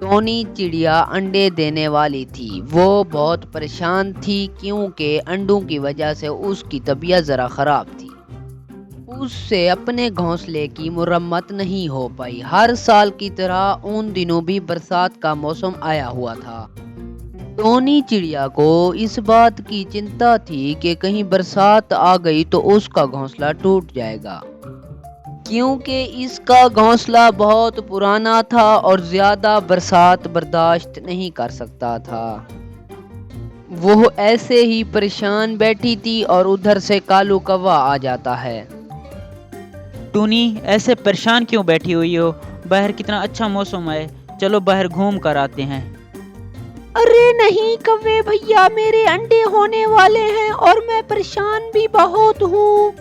Tony चिड़िया अंडे देने वाली थी। वो बहुत परेशान थी क्योंकि अंडों की वजह से उसकी तबीयत ज़रा ख़राब थी। उससे अपने घोंसले की मुरम्मत नहीं हो पाई। हर साल की तरह उन दिनों भी बरसात का मौसम आया हुआ था। टोनी चिड़िया को इस बात की चिंता थी कि कहीं बरसात आ गई तो उसका घोंसला टूट जाएगा, क्योंकि इसका घोंसला बहुत पुराना था और ज्यादा बरसात बर्दाश्त नहीं कर सकता था। वो ऐसे ही परेशान बैठी थी और उधर से कालू कौवा आ जाता है। टूनी, ऐसे परेशान क्यों बैठी हुई हो? बाहर कितना अच्छा मौसम है। चलो बाहर घूम कर आते हैं। अरे नहीं कव्वे भैया, मेरे अंडे होने वाले हैं और मैं परेशान भी बहुत हूँ।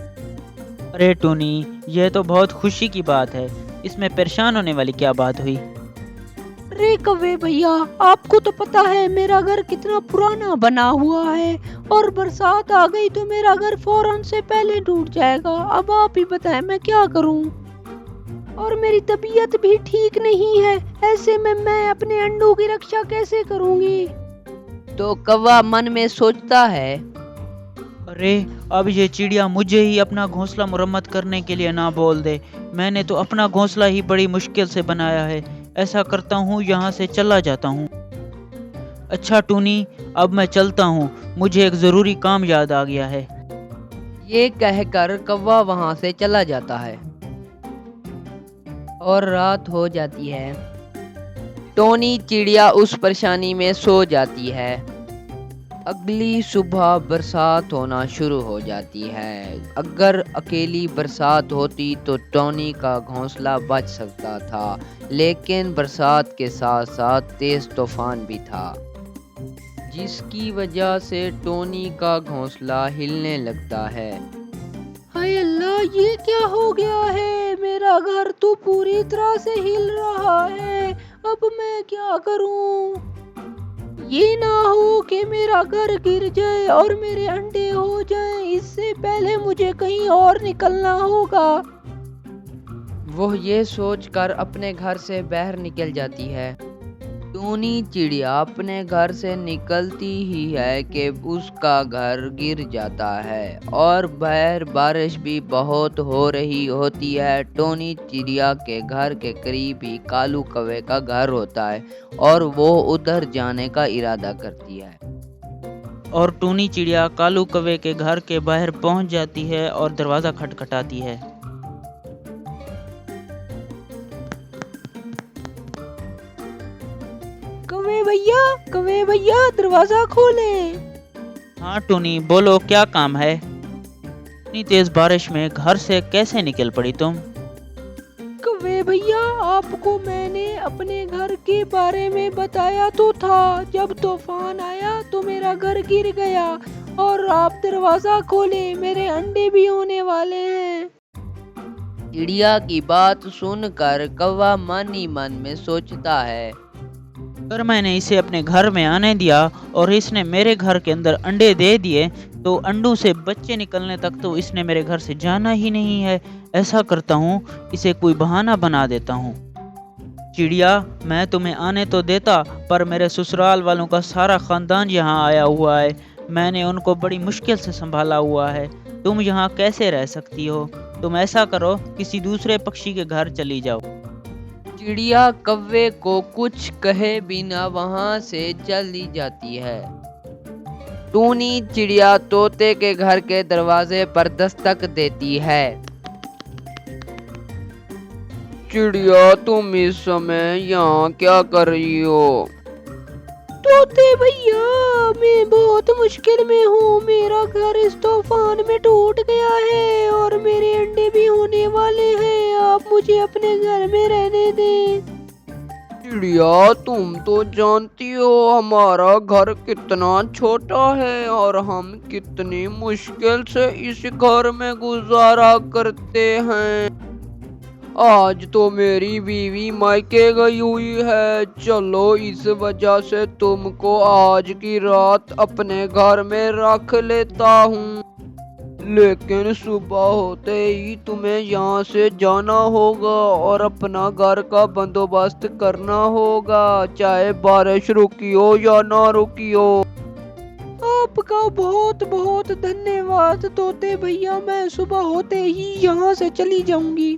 अरे टूनी, यह तो बहुत खुशी की बात है। इसमें परेशान होने वाली क्या बात हुई? अरे कव्वे भैया, आपको तो पता है मेरा घर कितना पुराना बना हुआ है और बरसात आ गई तो मेरा घर फौरन से पहले टूट जाएगा। अब आप ही बताएं मैं क्या करूं? और मेरी तबीयत भी ठीक नहीं है, ऐसे में मैं अपने अंडों की रक्षा कैसे करूंगी? तो कौवा मन में सोचता है। अरे, अब ये चिड़िया मुझे ही अपना घोंसला मुरम्मत करने के लिए ना बोल दे। मैंने तो अपना घोंसला ही बड़ी मुश्किल से बनाया है। ऐसा करता हूँ, यहाँ से चला जाता हूँ। अच्छा टूनी, अब मैं चलता हूँ। मुझे एक ज़रूरी काम याद आ गया है। ये कहकर कौवा वहां से चला जाता है और रात हो जाती है। टोनी चिड़िया उस परेशानी में सो जाती है। अगली सुबह बरसात होना शुरू हो जाती है। अगर अकेली बरसात होती तो टोनी का घोंसला बच सकता था, लेकिन बरसात के साथ साथ तेज तूफान भी था, जिसकी वजह से टोनी का घोंसला हिलने लगता है। हाय अल्लाह, ये क्या हो गया है? मेरा घर तो पूरी तरह से हिल रहा है। अब मैं क्या करूं? ये ना हो कि मेरा घर गिर जाए और मेरे अंडे हो जाएं। इससे पहले मुझे कहीं और निकलना होगा। वो ये सोचकर अपने घर से बाहर निकल जाती है। टूनी चिड़िया अपने घर से निकलती ही है कि उसका घर गिर जाता है और बाहर बारिश भी बहुत हो रही होती है। टोनी चिड़िया के घर के करीब ही कालू कौवे का घर होता है और वो उधर जाने का इरादा करती है। और टूनी चिड़िया कालू कौवे के घर के बाहर पहुंच जाती है और दरवाज़ा खटखटाती है। कौवे भैया दरवाजा खोलें। हाँ टूनी, बोलो क्या काम है? इतनी तेज बारिश में घर से कैसे निकल पड़ी तुम? कौवे भैया, आपको मैंने अपने घर के बारे में बताया तो था। जब तूफान आया तो मेरा घर गिर गया और आप दरवाजा खोले, मेरे अंडे भी होने वाले हैं। चिड़िया की बात सुनकर कौवा मन ही मन में सोचता है। अगर मैंने इसे अपने घर में आने दिया और इसने मेरे घर के अंदर अंडे दे दिए तो अंडों से बच्चे निकलने तक तो इसने मेरे घर से जाना ही नहीं है। ऐसा करता हूँ, इसे कोई बहाना बना देता हूँ। चिड़िया, मैं तुम्हें आने तो देता, पर मेरे ससुराल वालों का सारा खानदान यहाँ आया हुआ है। मैंने उनको बड़ी मुश्किल से संभाला हुआ है। तुम यहाँ कैसे रह सकती हो? तुम ऐसा करो, किसी दूसरे पक्षी के घर चली जाओ। चिड़िया कौवे को कुछ कहे बिना वहां से चली जाती है। टूनी चिड़िया तोते के घर के दरवाजे पर दस्तक देती है। चिड़िया, तुम इस समय यहाँ क्या कर रही हो? तोते भैया, मैं बहुत मुश्किल में हूँ। मेरा घर इस तूफान में टूट गया है और मेरे अंडे भी होने वाले हैं। आप मुझे अपने घर में रहने दें। चिड़िया, तुम तो जानती हो हमारा घर कितना छोटा है और हम कितनी मुश्किल से इस घर में गुजारा करते हैं। आज तो मेरी बीवी मायके गई हुई है। चलो, इस वजह से तुमको आज की रात अपने घर में रख लेता हूँ। लेकिन सुबह होते ही तुम्हें यहाँ से जाना होगा और अपना घर का बंदोबस्त करना होगा, चाहे बारिश रुकी हो या ना रुकी हो। आपका बहुत बहुत धन्यवाद तोते भैया, मैं सुबह होते ही यहाँ से चली जाऊंगी।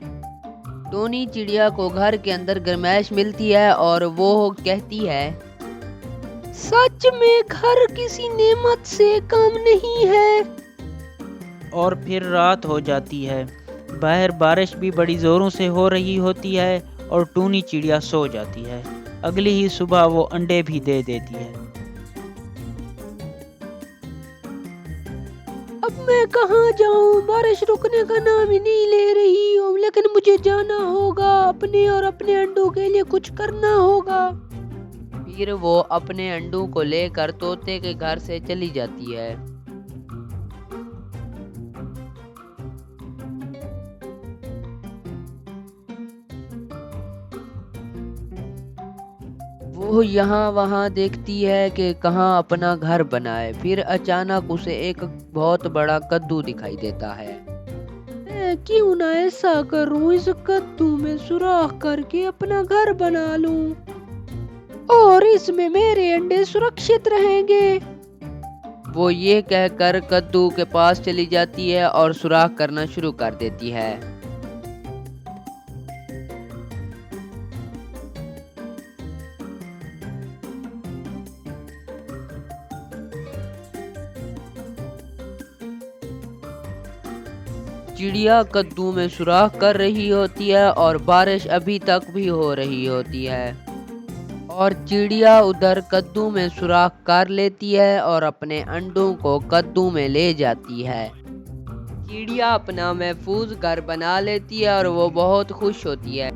टोनी चिड़िया को घर के अंदर गर्माइश मिलती है और वो कहती है, सच में घर किसी नेमत से कम नहीं है। और फिर रात हो जाती है। बाहर बारिश भी बड़ी जोरों से हो रही होती है और टूनी चिड़िया सो जाती है। अगली ही सुबह वो अंडे भी दे देती है। अब मैं कहाँ जाऊँ, बारिश रुकने का नाम ही नहीं ले रही हूँ, लेकिन मुझे जाना होगा, अपने और अपने अंडों के लिए कुछ करना होगा। फिर वो अपने अंडों को लेकर तोते के घर से चली जाती है। वो यहाँ वहाँ देखती है कि कहाँ अपना घर बनाए। फिर अचानक उसे एक बहुत बड़ा कद्दू दिखाई देता है। क्यों ना ऐसा करूं, इस कद्दू में सुराख करके अपना घर बना लूं और इसमें मेरे अंडे सुरक्षित रहेंगे। वो ये कहकर कद्दू के पास चली जाती है और सुराख करना शुरू कर देती है। चिड़िया कद्दू में सुराख कर रही होती है और बारिश अभी तक भी हो रही होती है और चिड़िया उधर कद्दू में सुराख कर लेती है और अपने अंडों को कद्दू में ले जाती है। चिड़िया अपना महफूज घर बना लेती है और वो बहुत खुश होती है।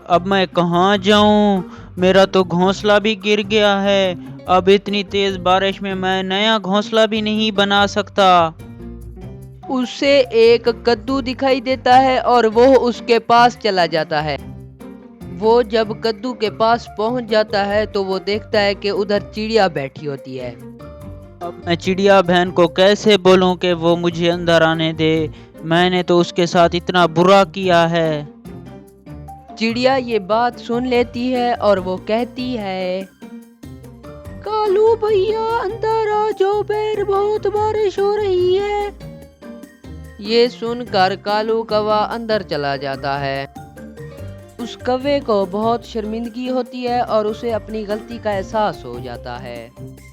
अब मैं कहाँ जाऊँ? मेरा तो घोंसला भी गिर गया है। अब इतनी तेज बारिश में मैं नया घोंसला भी नहीं बना सकता। उसे एक कद्दू दिखाई देता है और वो उसके पास चला जाता है। वो जब कद्दू के पास पहुंच जाता है तो वो देखता है कि उधर चिड़िया बैठी होती है। अब मैं चिड़िया बहन को कैसे बोलूं कि वो मुझे अंदर आने दे? मैंने तो उसके साथ इतना बुरा किया है। चिड़िया ये बात सुन लेती है और वो कहती है, कालू भैया अंदर आ जाओ, बाहर बहुत बारिश हो रही है। ये सुनकर कालू कौवा अंदर चला जाता है। उस कौवे को बहुत शर्मिंदगी होती है और उसे अपनी गलती का एहसास हो जाता है।